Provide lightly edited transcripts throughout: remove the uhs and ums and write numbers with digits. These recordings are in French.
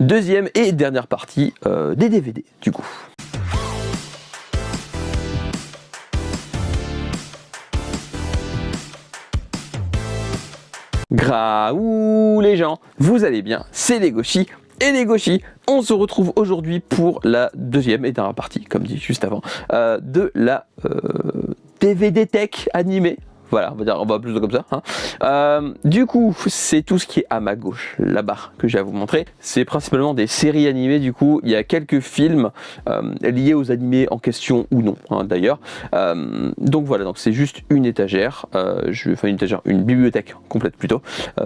deuxième et dernière partie des DVD du coup. Graouh les gens, vous allez bien, c'est les Gauchis et les Gauchis. On se retrouve aujourd'hui pour la deuxième et dernière partie, comme dit juste avant, de la DVD Tech animée. Voilà, on va plus comme ça. Du coup, c'est tout ce qui est à ma gauche, là-bas, que j'ai à vous montrer. C'est principalement des séries animées. Du coup, il y a quelques films liés aux animés en question ou non, d'ailleurs. Donc voilà, donc c'est juste une étagère, une bibliothèque complète plutôt.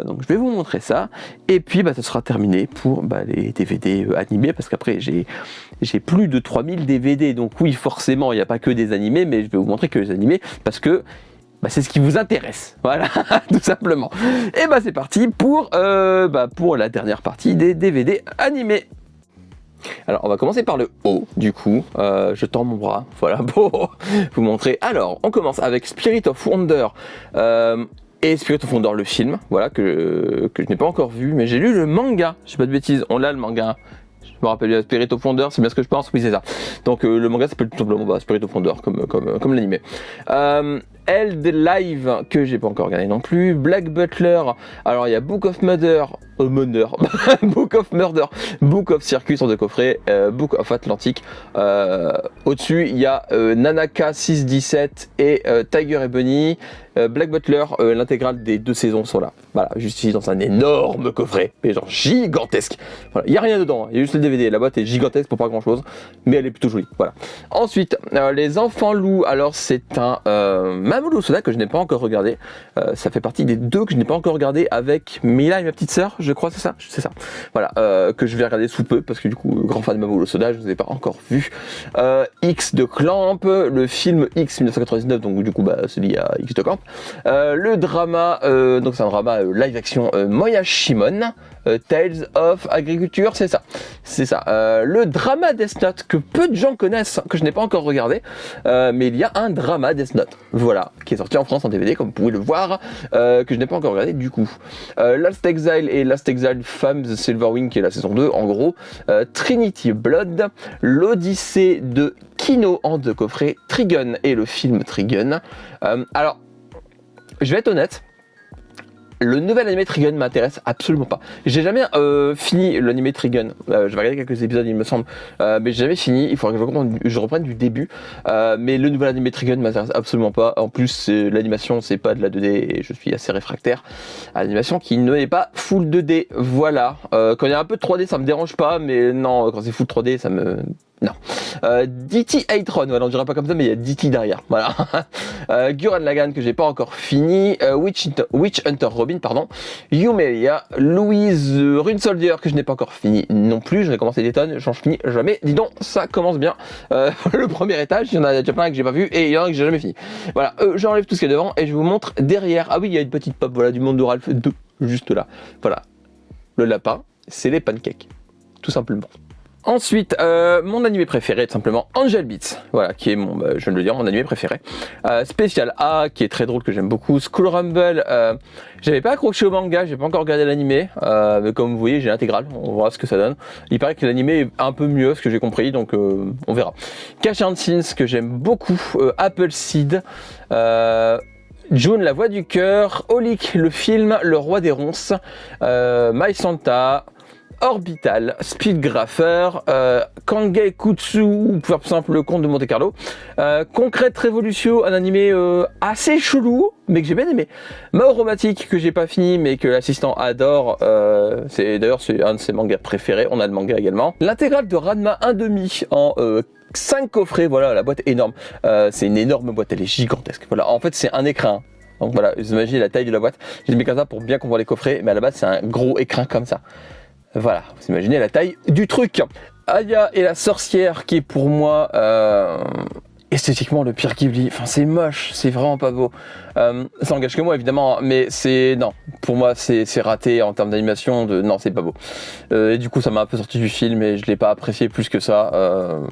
Donc je vais vous montrer ça. Et puis, ça sera terminé pour les DVD animés, parce qu'après j'ai plus de 3000 DVD. Donc oui, forcément, il n'y a pas que des animés, mais je vais vous montrer que les animés, parce que c'est ce qui vous intéresse, voilà, tout simplement. Et c'est parti pour la dernière partie des DVD animés. Alors, on va commencer par le haut, du coup. Je tends mon bras, voilà, pour vous montrer. Alors, on commence avec Spirit of Wonder et Spirit of Wonder, le film, voilà, que je n'ai pas encore vu, mais j'ai lu le manga, je sais pas de bêtises, on l'a le manga. Je me rappelle, Spirit of Wonder, c'est bien ce que je pense, oui c'est ça. Donc le manga s'appelle tout simplement Spirit of Wonder, comme l'animé. Eld Live, que j'ai pas encore regardé non plus. Black Butler, alors il y a Book of Murder, Book of Murder, Book of Circus en deux coffrets, Book of Atlantic. Au-dessus, il y a Nanaka 617 et Tiger et Bunny. Black Butler, l'intégrale des 2 saisons sont là. Voilà, juste ici dans un énorme coffret, mais genre gigantesque. Voilà, il n'y a rien dedans, il y a juste le DVD. La boîte est gigantesque pour pas grand chose, mais elle est plutôt jolie. Voilà. Ensuite, Les Enfants Loups, alors c'est un Mamoru Soda que je n'ai pas encore regardé. Ça fait partie des 2 que je n'ai pas encore regardé avec Mila et ma petite sœur, je crois, c'est ça. Voilà, que je vais regarder sous peu parce que du coup, grand fan de Mamoru Soda, je ne vous ai pas encore vu. X de Clamp, le film X 1999, donc du coup, celui à X de Clamp. Le drama, donc c'est un drama live action Moya Shimon. Tales of Agriculture, c'est ça. Le drama Death Note que peu de gens connaissent, que je n'ai pas encore regardé, mais il y a un drama Death Note, voilà, qui est sorti en France en DVD, comme vous pouvez le voir, que je n'ai pas encore regardé du coup. Last Exile et Last Exile Femmes Silverwing, qui est la saison 2, en gros. Trinity Blood, l'Odyssée de Kino en 2 coffrets, Trigun et le film Trigun. Alors, je vais être honnête. Le nouvel animé Trigun m'intéresse absolument pas. J'ai jamais fini l'animé Trigun. Je vais regarder quelques épisodes, il me semble, mais j'ai jamais fini. Il faudra que je reprenne du début. Mais le nouvel animé Trigun m'intéresse absolument pas. En plus, l'animation, c'est pas de la 2D et je suis assez réfractaire à l'animation qui n'est pas full 2D. Voilà. Quand il y a un peu de 3D, ça me dérange pas, mais non, quand c'est full 3D, ça me... Non. DT Eitron, voilà, on dirait pas comme ça, mais il y a DT derrière. Voilà. Gurren Lagann que j'ai pas encore fini. Witch Hunter Robin, pardon. Yumeria, Louise Rune Soldier que je n'ai pas encore fini non plus. J'en ai commencé des tonnes, j'en finis jamais. Dis donc, ça commence bien. Le premier étage, il y en a déjà plein que j'ai pas vu et il y en a que j'ai jamais fini. Voilà. J'enlève tout ce qu'il y a devant et je vous montre derrière. Ah oui, il y a une petite pop, voilà, du monde de Ralph 2, juste là. Voilà. Le lapin, c'est les pancakes, tout simplement. Ensuite, mon animé préféré, tout simplement, Angel Beats, voilà, qui est je viens de le dire, mon animé préféré. Spécial A, qui est très drôle, que j'aime beaucoup. School Rumble, j'avais pas accroché au manga, j'ai pas encore regardé l'animé, mais comme vous voyez, j'ai l'intégrale, on verra ce que ça donne. Il paraît que l'animé est un peu mieux, ce que j'ai compris, donc on verra. Cash and Sins, que j'aime beaucoup. Apple Seed, June, la voix du cœur. Holic, le film, le roi des ronces. My Santa. Orbital, Speedgrapher, Kangei Kutsu, ou pour faire plus simple, le conte de Monte Carlo, Concrete Revolution, un animé assez chelou, mais que j'ai bien aimé. Maoromatic, que j'ai pas fini, mais que l'assistant adore, c'est un de ses mangas préférés, on a le manga également. L'intégrale de Ranma 1/2 en 5 coffrets, voilà, la boîte est énorme, c'est une énorme boîte, elle est gigantesque, voilà, en fait c'est un écrin. Donc voilà, vous imaginez la taille de la boîte, j'ai mis comme ça pour bien qu'on voit les coffrets, mais à la base c'est un gros écrin comme ça. Voilà, vous imaginez la taille du truc. Aya et la sorcière, qui est pour moi esthétiquement le pire Ghibli. Enfin, c'est moche, c'est vraiment pas beau. Ça engage que moi évidemment, mais non, pour moi c'est raté en termes d'animation. Non, c'est pas beau. Et du coup, ça m'a un peu sorti du film et je l'ai pas apprécié plus que ça.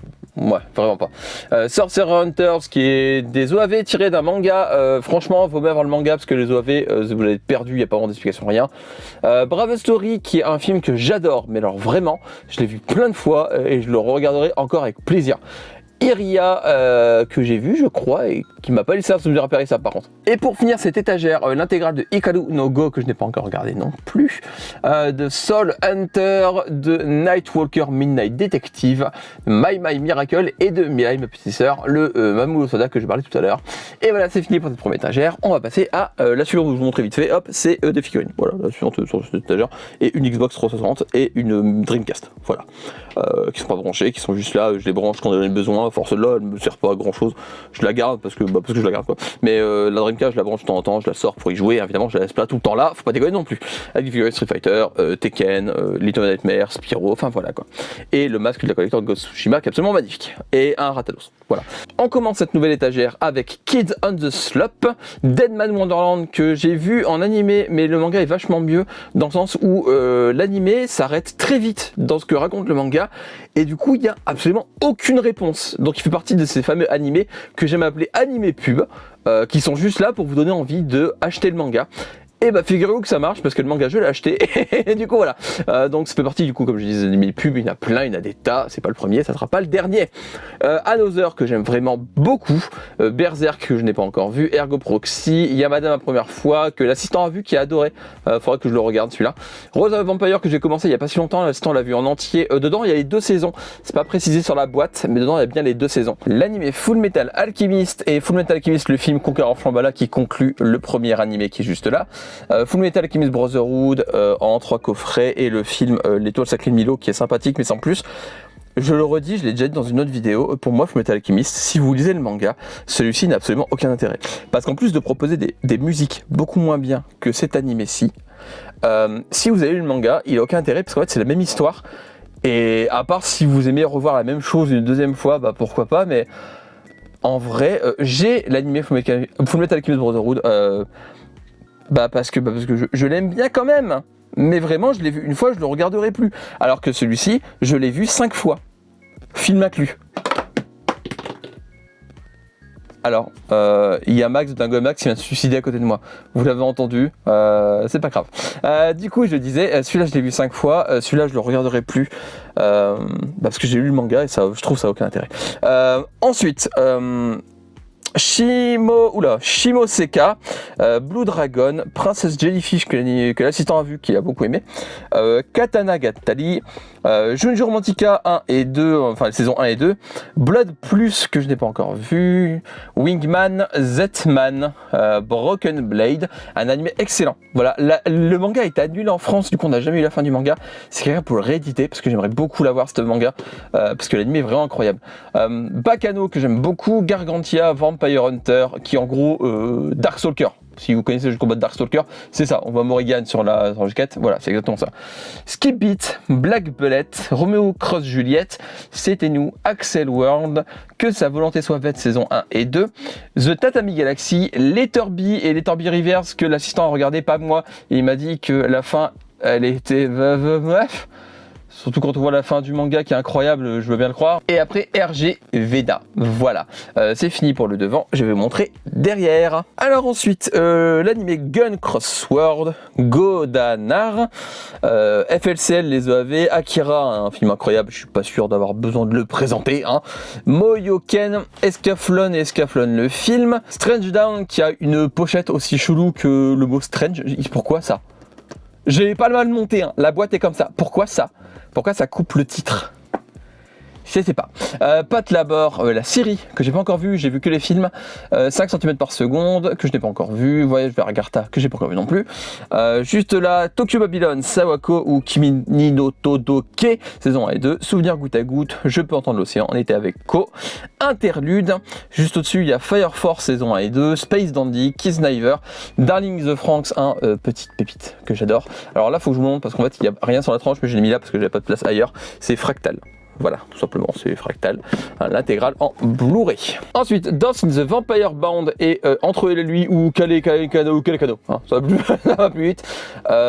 Ouais, vraiment pas. Sorcerer Hunters, qui est des OAV tirés d'un manga. Franchement, vaut mieux avoir le manga parce que les OAV, vous l'avez perdu, il n'y a pas vraiment d'explication, rien. Brave Story, qui est un film que j'adore, mais alors vraiment, je l'ai vu plein de fois et je le regarderai encore avec plaisir. Iria, que j'ai vu je crois et qui m'a pas laissé un souvenir repérer ça par contre. Et pour finir cette étagère, l'intégrale de Hikaru no Go que je n'ai pas encore regardé non plus, de Soul Hunter, de Nightwalker Midnight Detective, My Miracle et de Mirai ma petite sœur, le Mamoru Soda que je parlais tout à l'heure. Et voilà, c'est fini pour cette première étagère. On va passer à la suivante que je vous montrer vite fait. Hop, c'est des figurines. Voilà, la suivante sur cette étagère et une Xbox 360 et une Dreamcast. Voilà, qui sont pas branchées, qui sont juste là. Je les branche quand j'en ai besoin. Force là, elle me sert pas à grand chose. Je la garde parce que je la garde quoi. Mais la Dreamcast, je la branche de temps en temps, je la sors pour y jouer. Évidemment, je la laisse pas tout le temps là. Faut pas déconner non plus. Avec des figurines Street Fighter, Tekken, Little Nightmares, Spyro, enfin voilà quoi. Et le masque de la collector de Ghost Tsushima qui est absolument magnifique. Et un Ratalos. Voilà. On commence cette nouvelle étagère avec Kids on the Slope, Deadman Wonderland que j'ai vu en animé, mais le manga est vachement mieux dans le sens où l'animé s'arrête très vite dans ce que raconte le manga et du coup il y a absolument aucune réponse. Donc il fait partie de ces fameux animés que j'aime appeler animés pub, qui sont juste là pour vous donner envie de acheter le manga. Et bah figurez-vous que ça marche parce que le manga je l'ai acheté et du coup voilà, donc ça fait partie du coup comme je disais des animés pubs, il y en a plein, il y en a des tas, c'est pas le premier, ça sera pas le dernier. Another que j'aime vraiment beaucoup, Berserk que je n'ai pas encore vu, Ergo Proxy, Yamada ma première fois, que l'assistant a vu qui a adoré, faudra que je le regarde celui-là. Rose of Vampire que j'ai commencé il y a pas si longtemps, l'assistant l'a vu en entier, dedans il y a les 2 saisons, c'est pas précisé sur la boîte, mais dedans il y a bien les 2 saisons. L'animé Full Metal Alchemist et Full Metal Alchemist le film Conqueror Flambala qui conclut le premier animé qui est juste là. Full Metal Alchemist Brotherhood en 3 coffrets et le film L'étoile sacrée de Milo qui est sympathique mais sans plus. Je le redis, je l'ai déjà dit dans une autre vidéo, pour moi Full Metal Alchemist, si vous lisez le manga, celui-ci n'a absolument aucun intérêt. Parce qu'en plus de proposer des musiques beaucoup moins bien que cet animé-ci, si vous avez lu le manga, il n'a aucun intérêt parce qu'en fait c'est la même histoire. Et à part si vous aimez revoir la même chose une deuxième fois, bah pourquoi pas, mais en vrai, j'ai l'animé Full Metal Alchemist Brotherhood, parce que je l'aime bien quand même. Mais vraiment, je l'ai vu une fois, je le regarderai plus. Alors que celui-ci, je l'ai vu 5 fois. Film inclus. Alors, il y a Max de Dingo Max qui vient de se suicider à côté de moi. Vous l'avez entendu, c'est pas grave. Du coup, je disais, celui-là je l'ai vu 5 fois, celui-là je le regarderai plus. Parce que j'ai lu le manga et ça, je trouve ça n'a aucun intérêt. Ensuite, Shimo Seka, Blue Dragon, Princess Jellyfish que l'assistant a vu, qu'il a beaucoup aimé, Katana Gatari, Junji Romantica 1 et 2, enfin la saison 1 et 2, Blood Plus que je n'ai pas encore vu, Wingman, Zetman, Broken Blade, un animé excellent. Voilà, le manga a été annulé en France, du coup on n'a jamais eu la fin du manga. C'est quelqu'un pour le rééditer parce que j'aimerais beaucoup l'avoir ce manga, parce que l'animé est vraiment incroyable. Bakano que j'aime beaucoup, Gargantia, Vampire Hunter, qui en gros Darkstalker. Si vous connaissez le combat de Darkstalker, c'est ça, on voit Morrigan sur la jaquette, voilà, c'est exactement ça. Skip Beat, Black Bullet, Romeo Cross Juliet, C'était nous, Axel World, Que sa volonté soit faite, saison 1 et 2, The Tatami Galaxy, Letterby et Letterby Reverse, que l'assistant a regardé, pas moi, et il m'a dit que la fin, elle était... bref. Surtout quand on voit la fin du manga qui est incroyable, je veux bien le croire. Et après RG Veda, voilà. C'est fini pour le devant, je vais vous montrer derrière. Alors ensuite, l'anime Gun Crossword, Godanar, FLCL les OAV, Akira, un film incroyable, je suis pas sûr d'avoir besoin de le présenter. Hein. Moyoken, Escaflon et Escaflon le film, Strange Down qui a une pochette aussi chelou que le mot Strange, pourquoi ça? J'ai pas le mal monté, hein. La boîte est comme ça, pourquoi ça? Pourquoi ça coupe le titre? Je sais pas. Pat Labor, la série que j'ai pas encore vue, j'ai vu que les films, 5 cm par seconde, que je n'ai pas encore vu, Voyage vers Agartha, que j'ai pas encore vu non plus. Juste là, Tokyo Babylon, Sawako ou Kimi no Todoke, saison 1 et 2, Souvenir goutte à goutte, Je peux entendre l'océan, on était avec Ko, Interlude, juste au-dessus il y a Fire Force, saison 1 et 2, Space Dandy, Kiss Sniper, Darling the Franxx, petite pépite que j'adore. Alors là, faut que je vous montre parce qu'en fait, il y a rien sur la tranche, mais je l'ai mis là parce que j'avais pas de place ailleurs, c'est Fractal. Voilà, tout simplement, c'est Fractal, l'intégrale en Blu-ray. Ensuite, Dance in the Vampire Band et Entre elle et lui ou Kalekano, hein, ça va plus vite.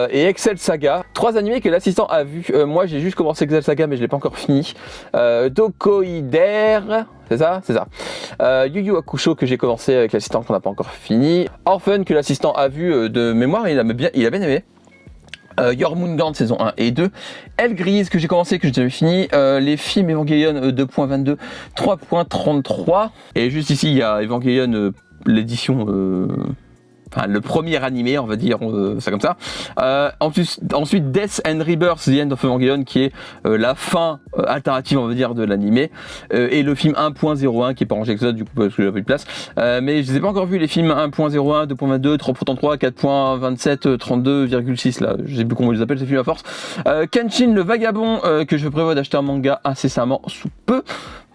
Et Excel Saga, 3 animés que l'assistant a vu. Moi j'ai juste commencé Excel Saga mais je l'ai pas encore fini. Dokoider, c'est ça. Yu Yu Hakusho que j'ai commencé avec l'assistant qu'on n'a pas encore fini. Orphan que l'assistant a vu de mémoire, il a bien aimé. Your Moon Gant saison 1 et 2, Elle Grise que j'ai commencé, que j'ai déjà fini, les films Evangelion 2.22, 3.33, et juste ici il y a Evangelion l'édition, enfin le premier animé on va dire ça comme ça. Ensuite Death and Rebirth, The End of Evangelion qui est la fin alternative on va dire de l'animé, et le film 1.01 qui est pas rangé que ça du coup parce que j'ai pas eu de place, mais je les ai pas encore vus les films 1.01, 2.22, 3.33, 4.27, 32,6 là, je sais plus comment ils les appellent ces films à force. Kenshin le Vagabond que je prévois d'acheter un manga incessamment sous peu.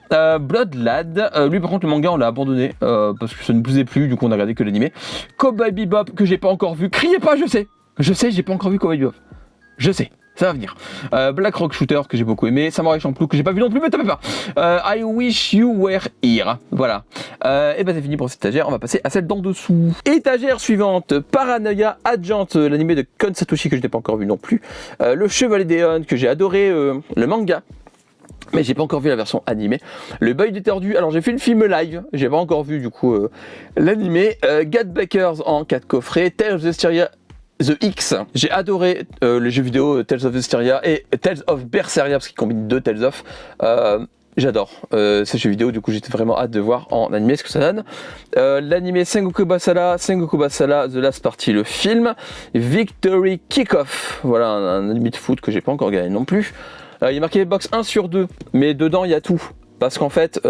Blood Lad, lui par contre le manga on l'a abandonné parce que ça ne plaisait plus, du coup on a regardé que l'animé. Cowboy Bebop que j'ai pas encore vu, criez pas, je sais j'ai pas encore vu Cowboy Bebop, je sais, ça va venir. Black Rock Shooter que j'ai beaucoup aimé, Samurai Champloo que j'ai pas vu non plus mais tapez pas. I Wish You Were Here, voilà. Et ben c'est fini pour cette étagère, on va passer à celle d'en dessous. Étagère suivante, Paranoia Agent, l'animé de Kon Satoshi que je n'ai pas encore vu non plus. Le Chevalier d'Eon que j'ai adoré, le manga. Mais j'ai pas encore vu la version animée. Le Boy détordu, alors j'ai fait le film live, j'ai pas encore vu du coup l'animé. God Bakers en 4 coffrets, Tales of Vesperia The X, j'ai adoré les jeux vidéo Tales of Vesperia et Tales of Berseria parce qu'ils combinent 2 Tales of. J'adore ces jeux vidéo, du coup j'étais vraiment hâte de voir en animé ce que ça donne. L'animé Sengoku Basara, The Last Party, le film. Victory Kickoff, voilà un animé de foot que j'ai pas encore gagné non plus. Il y a marqué box 1 sur 2, mais dedans il y a tout. Parce qu'en fait,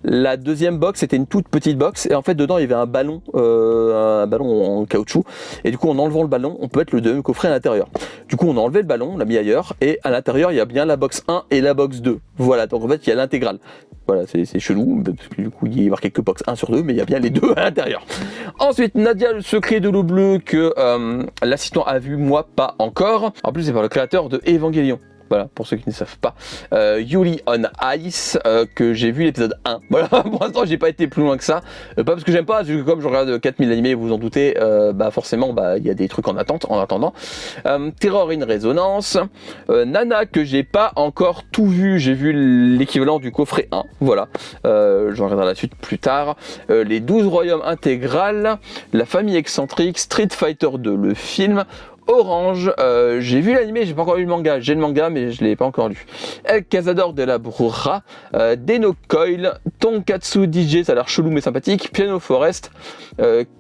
la deuxième box c'était une toute petite box, et en fait dedans il y avait un ballon en caoutchouc, et du coup en enlevant le ballon, on peut mettre le deuxième coffret à l'intérieur. Du coup on a enlevé le ballon, on l'a mis ailleurs, et à l'intérieur il y a bien la box 1 et la box 2. Voilà, donc en fait il y a l'intégrale. Voilà, c'est chelou, parce que du coup il y a marqué que box 1 sur 2, mais il y a bien les deux à l'intérieur. Ensuite, Nadia, le secret de l'eau bleue, que l'assistant a vu, moi pas encore. En plus c'est par le créateur de Evangelion. Voilà, pour ceux qui ne savent pas. Yuri on Ice, que j'ai vu l'épisode 1. Voilà, pour l'instant, j'ai pas été plus loin que ça. Pas parce que j'aime pas, parce que comme je regarde 4000 animés, vous vous en doutez, forcément, il y a des trucs en attente, en attendant. Terror in Resonance. Nana, que j'ai pas encore tout vu. J'ai vu l'équivalent du coffret 1. Voilà. J'en regarderai la suite plus tard. Les 12 royaumes intégrales. La famille excentrique. Street Fighter 2, le film. Orange, j'ai vu l'animé, j'ai pas encore lu le manga, j'ai le manga mais je l'ai pas encore lu. El Cazador de la Bruja, Deno Coil, Tonkatsu DJ, ça a l'air chelou mais sympathique, Piano Forest,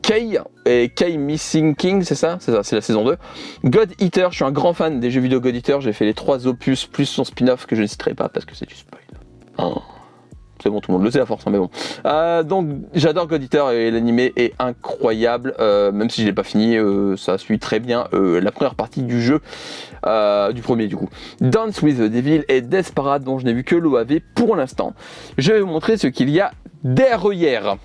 Kei et Kei Missing King, c'est ça, c'est la saison 2. God Eater, je suis un grand fan des jeux vidéo God Eater, j'ai fait les 3 opus plus son spin-off que je ne citerai pas parce que c'est du spoil. Oh. C'est bon, tout le monde le sait à force, hein, mais bon. Donc j'adore God Eater et l'animé est incroyable, même si je l'ai pas fini, ça suit très bien la première partie du jeu, du premier du coup. Dance with the Devil et Desperate dont je n'ai vu que l'OAV pour l'instant. Je vais vous montrer ce qu'il y a derrière.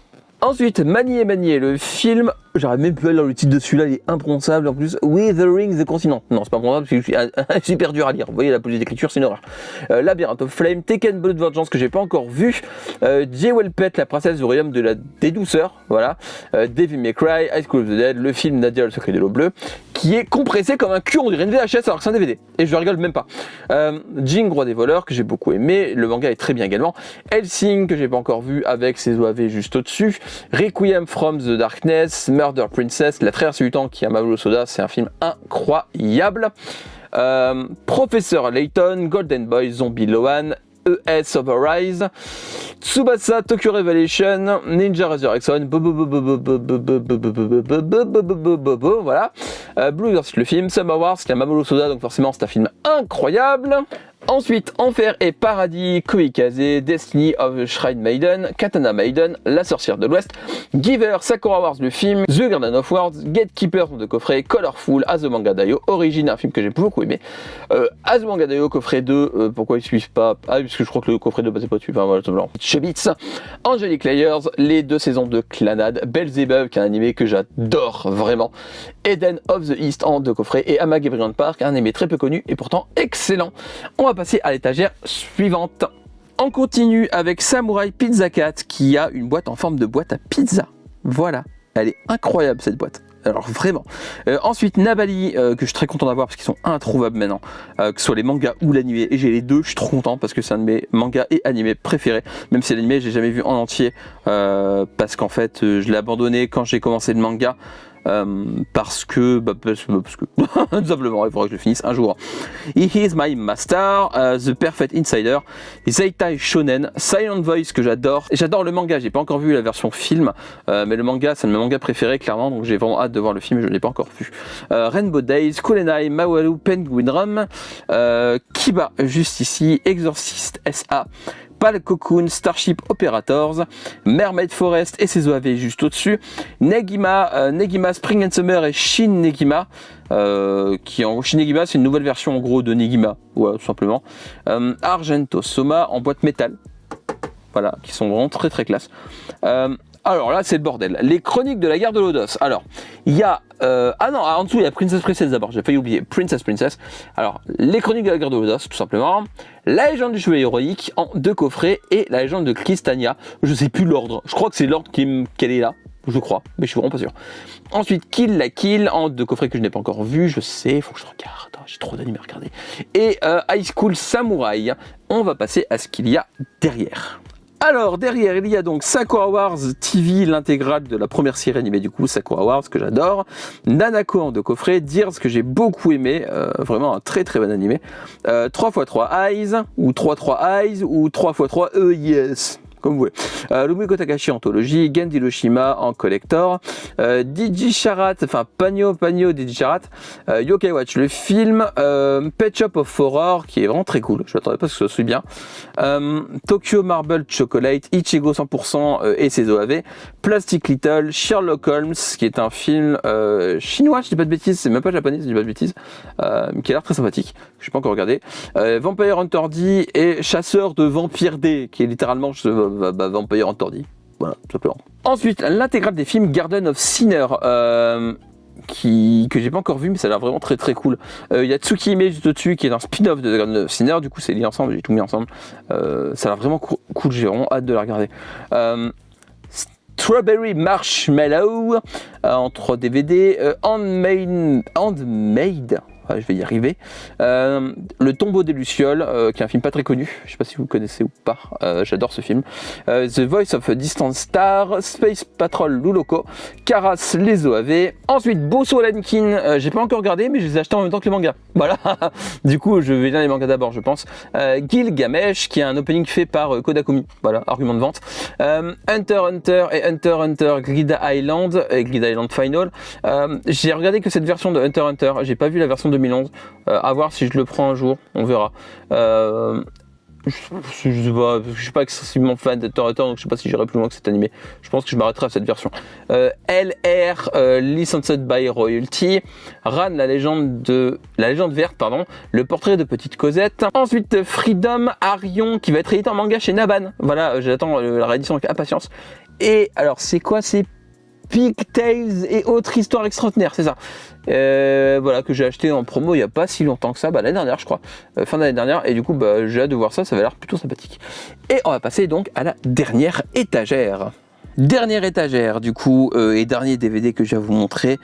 Ensuite, Manier Manier, le film, j'arrive même plus à lire le titre de celui-là, il est imprononçable en plus. Withering the Continent. Non, c'est pas imprononçable parce que je suis super dur à lire. Vous voyez la police d'écriture, c'est une horreur. Labyrinth of Flame, Tekken Blood Vengeance que j'ai pas encore vu. Jewel Pet, la princesse du royaume de la dédouceur. Voilà. Devil May Cry, High School of the Dead, le film Nadia, le secret de l'eau bleue, qui est compressé comme un cul, on dirait une VHS alors que c'est un DVD. Et je rigole même pas. Jing, roi des voleurs, que j'ai beaucoup aimé. Le manga est très bien également. Hellsing, que j'ai pas encore vu avec ses OAV juste au-dessus. Requiem from the Darkness, Murder Princess, La Traversée du Temps qui est à Mamoru Soda, c'est un film incroyable. Professeur Layton, Golden Boy, Zombie Lohan, ES Overrise, Tsubasa Tokyo Revelation, Ninja Resurrection, voilà. Blue Exorcist le film, Summer Wars qui est à Mamoru Soda, donc forcément c'est un film incroyable. Ensuite, Enfer et Paradis, Koikaze, Destiny of Shrine Maiden, Katana Maiden, La Sorcière de l'Ouest, Giver, Sakura Wars le film, The Garden of Words, Gatekeeper de coffret, Colorful, Azumanga Daioh, Origin, un film que j'ai beaucoup aimé, Azumanga Daioh coffret 2, pourquoi ils suivent pas? Ah oui, parce que je crois que le coffret 2 c'est pas dessus, enfin voilà, tout blanc. Chebits, Angelic Layers, les 2 saisons de Clannad, Beelzebub qui est un animé que j'adore vraiment, Eden of the East en 2 coffrets, et Amagebrion Park, un animé très peu connu et pourtant excellent. On va va passer à l'étagère suivante. On continue avec Samurai Pizza Cat qui a une boîte en forme de boîte à pizza. Voilà, elle est incroyable cette boîte. Alors vraiment. Ensuite Nabali que je suis très content d'avoir parce qu'ils sont introuvables maintenant, que ce soit les mangas ou l'animé, et j'ai les deux, je suis trop content parce que c'est un de mes mangas et animés préférés, même si l'animé j'ai jamais vu en entier parce qu'en fait je l'ai abandonné quand j'ai commencé le manga. Parce que tout simplement il faudra que je le finisse un jour. He is my master, The Perfect Insider, Zeitai Shonen, Silent Voice que j'adore. Et j'adore le manga, j'ai pas encore vu la version film, mais le manga c'est un de mes mangas préférés clairement, donc j'ai vraiment hâte de voir le film, je l'ai pas encore vu. Rainbow Days, Kurenai, Mawaru, Penguin Drum, Kiba juste ici, Exorcist SA, Pal Cocoon, Starship Operators, Mermaid Forest et ses OAV juste au-dessus, Negima, Negima Spring and Summer et Shin Negima, Shin Negima c'est une nouvelle version en gros de Negima, ouais, tout simplement, Argento Soma en boîte métal, voilà, qui sont vraiment très très classe. Alors là c'est le bordel, les chroniques de la guerre de Lodos. Alors il y a en dessous il y a Princess d'abord, j'ai failli oublier Princess. Alors les chroniques de la guerre de Lodos tout simplement, la légende du chevalier héroïque en 2 coffrets et la légende de Cristania, je sais plus l'ordre, je crois que c'est l'ordre qu'elle est là, je crois, mais je suis vraiment pas sûr. Ensuite Kill la Kill en 2 coffrets que je n'ai pas encore vu, je sais, faut que je regarde, j'ai trop d'animés à regarder. Et High School Samurai, on va passer à ce qu'il y a derrière. Alors derrière il y a donc Sakura Wars TV, l'intégrale de la première série animée du coup, Sakura Wars que j'adore, Nanako en 2 coffrets, Dears que j'ai beaucoup aimé, vraiment un très très bon animé, 3x3 Eyes, ou 3x3 Eyes, ou 3x3 yes, comme vous voulez. Lumiko Takashi anthologie, Gen d'Hiroshima en collector, DJ Charat, enfin Pagno DJ Charat, Yokai Watch le film, Pet Shop of Horror qui est vraiment très cool, je m'attendais pas à ce que ce soit bien, Tokyo Marble Chocolate, Ichigo 100% et ses OAV, Plastic Little, Sherlock Holmes qui est un film chinois, je dis pas de bêtises, c'est même pas japonais, je dis pas de bêtises, qui a l'air très sympathique, que je n'ai pas encore regardé, Vampire Hunter D et Chasseur de Vampire D qui est littéralement Vampire Hunter D. Voilà, tout simplement. Ensuite, l'intégrale des films Garden of Sinner, que j'ai pas encore vu, mais ça a l'air vraiment très très cool. Il y a Tsukihime juste au-dessus, qui est un spin-off de Garden of Sinner, du coup c'est lié ensemble, j'ai tout mis ensemble. Ça a l'air vraiment cool, j'ai vraiment hâte de la regarder. Strawberry Marshmallow en 3 DVD, Handmade. Je vais y arriver. Le Tombeau des Lucioles, qui est un film pas très connu, je sais pas si vous le connaissez ou pas, j'adore ce film. The Voice of a Distant Star, Space Patrol Luloko, Karas les OAV. Ensuite Bosso Lankin, j'ai pas encore regardé mais je les ai achetés en même temps que les mangas. Voilà. Du coup je vais lire les mangas d'abord je pense. Gilgamesh qui est un opening fait par Kodakumi. Voilà, argument de vente. Hunter Hunter et Hunter Hunter Glida Island et Glida Island Final. J'ai regardé que cette version de Hunter Hunter, j'ai pas vu la version 2011, à voir si je le prends un jour, on verra. Je suis pas excessivement fan d'Hunter Hunter, donc je sais pas si j'irai plus loin que cet animé. Je pense que je m'arrêterai à cette version. LR Licensed by Royalty, Ran la légende verte, pardon, le portrait de Petite Cosette. Ensuite Freedom Arion qui va être édité en manga chez Naban. Voilà, j'attends la réédition avec impatience. Et alors c'est quoi, c'est Pigtails et autres histoires extraordinaires, c'est ça. Voilà, que j'ai acheté en promo il n'y a pas si longtemps que ça, l'année dernière je crois, fin d'année dernière, et du coup j'ai hâte de voir ça, ça va l'air plutôt sympathique. Et on va passer donc à la dernière étagère. Dernière étagère du coup, et dernier DVD que je vais vous montrer,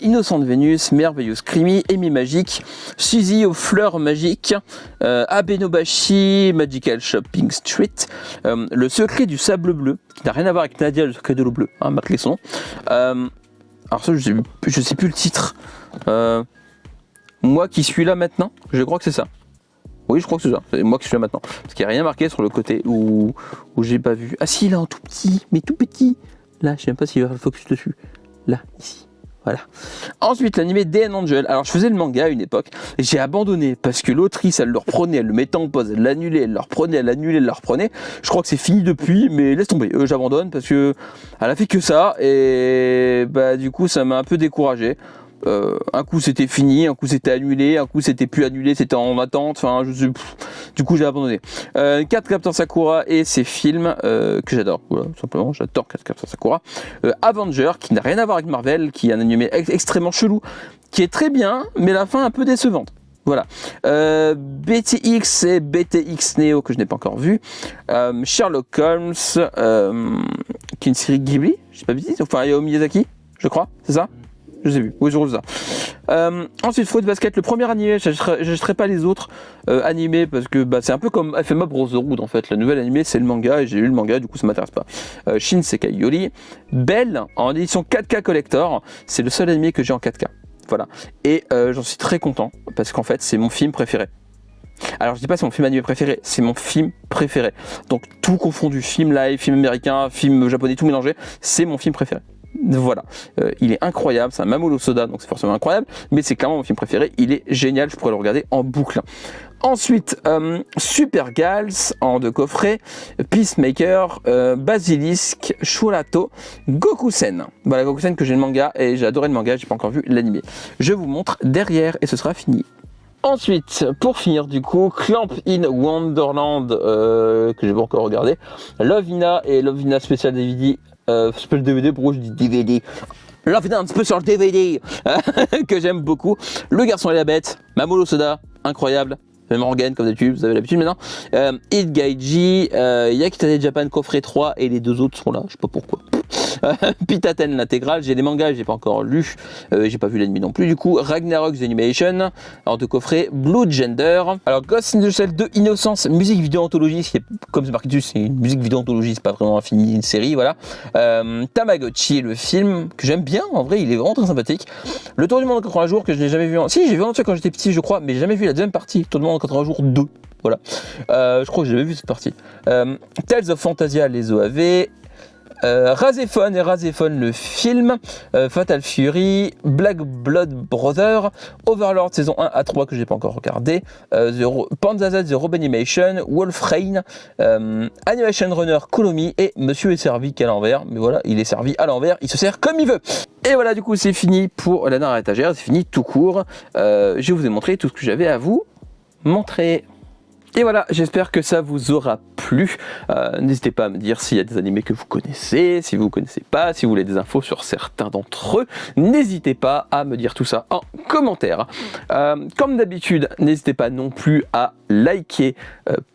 Innocente Vénus, Merveilleuse Crimi, Amy Magique, Suzy aux fleurs magiques, Abenobashi, Magical Shopping Street, Le secret du sable bleu, qui n'a rien à voir avec Nadia, le secret de l'eau bleue, hein, marquez son nom. Alors ça je sais plus le titre, Moi qui suis là maintenant, je crois que c'est ça. Oui, je crois que c'est ça, c'est moi qui suis là maintenant. Parce qu'il n'y a rien marqué sur le côté où j'ai pas vu. Ah si, là en tout petit, mais tout petit. Là, je sais même pas s'il va faire le focus dessus. Là, ici. Voilà. Ensuite, l'animé DN Angel. Alors, je faisais le manga à une époque, et j'ai abandonné parce que l'autrice, elle le reprenait, elle le mettait en pause, elle l'annulait, elle le reprenait, elle l'annulait, elle le reprenait. Je crois que c'est fini depuis, mais laisse tomber. J'abandonne parce que elle a fait que ça, et bah du coup, ça m'a un peu découragé. Un coup c'était fini, un coup c'était annulé, un coup c'était plus annulé, c'était en attente, enfin du coup j'ai abandonné. 4 Captain Sakura et ses films que j'adore, voilà, tout simplement, j'adore 4 Captain Sakura. Avenger qui n'a rien à voir avec Marvel, qui est un animé extrêmement chelou, qui est très bien, mais la fin un peu décevante. Voilà. BTX et BTX Neo que je n'ai pas encore vu. Sherlock Holmes, qui est une série Ghibli, je sais pas bêtise, enfin Hayao Miyazaki, je crois, c'est ça? Je sais plus, oui je trouve ça. Ensuite Fruit Basket, le premier animé, je n'achèterai pas les autres animés parce que c'est un peu comme FMA Brotherhood en fait. La nouvelle animé c'est le manga et j'ai lu le manga, du coup ça m'intéresse pas. Shinsekai Yori, Belle en édition 4K Collector, c'est le seul animé que j'ai en 4K. Voilà. Et j'en suis très content parce qu'en fait c'est mon film préféré. Alors je dis pas c'est mon film animé préféré, c'est mon film préféré. Donc tout confondu, film live, film américain, film japonais, tout mélangé, c'est mon film préféré. Voilà, il est incroyable, c'est un Mamoru Soda, donc c'est forcément incroyable, mais c'est clairement mon film préféré, il est génial, je pourrais le regarder en boucle. Ensuite, Super Gals en 2 coffrets, Peacemaker, Basilisk, Shurato, Gokusen. Voilà, Gokusen que j'ai le manga, et j'ai adoré le manga, j'ai pas encore vu l'animé. Je vous montre derrière, et ce sera fini. Ensuite, pour finir du coup, Clamp in Wonderland, que j'ai pas encore regardé, Lovina et Lovina Special DVD, Special DVD, pourquoi je dis DVD? Lovina Special DVD, que j'aime beaucoup. Le Garçon et la Bête, Mamoru Soda, incroyable. Même Morgan comme d'habitude, vous avez l'habitude maintenant. Hit Gaiji, Yakitane Japan coffret 3 et les 2 autres sont là, je sais pas pourquoi. Pitaten l'intégrale, j'ai des mangas, j'ai pas encore lu, j'ai pas vu l'anime non plus du coup. Ragnarok The Animation en 2 coffrets, Blue Gender. Alors Ghost in the Shell 2 Innocence, musique vidéo anthologie, c'est comme c'est marqué dessus, c'est une musique vidéo anthologie, c'est pas vraiment une série, voilà. Tamagotchi, le film que j'aime bien, en vrai il est vraiment très sympathique. Le Tour du monde en 80 jours que je n'ai jamais vu si j'ai vu en entier quand j'étais petit je crois, mais j'ai jamais vu la deuxième partie, Tour du monde en 80 jours 2. Voilà, je crois que j'ai jamais vu cette partie. Tales of Fantasia, les OAV. Razéphone et Razéphone le film, Fatal Fury, Black Blood Brother, Overlord saison 1 à 3 que j'ai pas encore regardé, Panzer Z The Rob Animation, Wolf Rain, Animation Runner Kulomi et Monsieur est servi qu'à l'envers, mais voilà, il est servi à l'envers, il se sert comme il veut. Et voilà, du coup c'est fini pour la dernière étagère, c'est fini tout court, je vous ai montré tout ce que j'avais à vous montrer. Et voilà, j'espère que ça vous aura plu. N'hésitez pas à me dire s'il y a des animés que vous connaissez, si vous ne connaissez pas, si vous voulez des infos sur certains d'entre eux. N'hésitez pas à me dire tout ça en commentaire. Comme d'habitude, n'hésitez pas non plus à liker,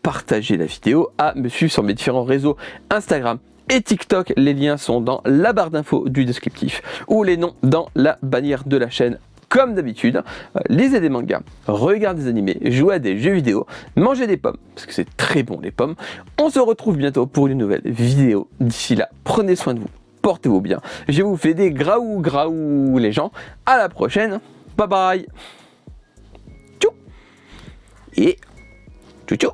partager la vidéo, à me suivre sur mes différents réseaux Instagram et TikTok. Les liens sont dans la barre d'infos du descriptif ou les noms dans la bannière de la chaîne. Comme d'habitude, lisez des mangas, regardez des animés, jouez à des jeux vidéo, mangez des pommes, parce que c'est très bon les pommes. On se retrouve bientôt pour une nouvelle vidéo. D'ici là, prenez soin de vous, portez-vous bien. Je vous fais des graou graou les gens. À la prochaine, bye bye. Tchou. Et tchou tchou.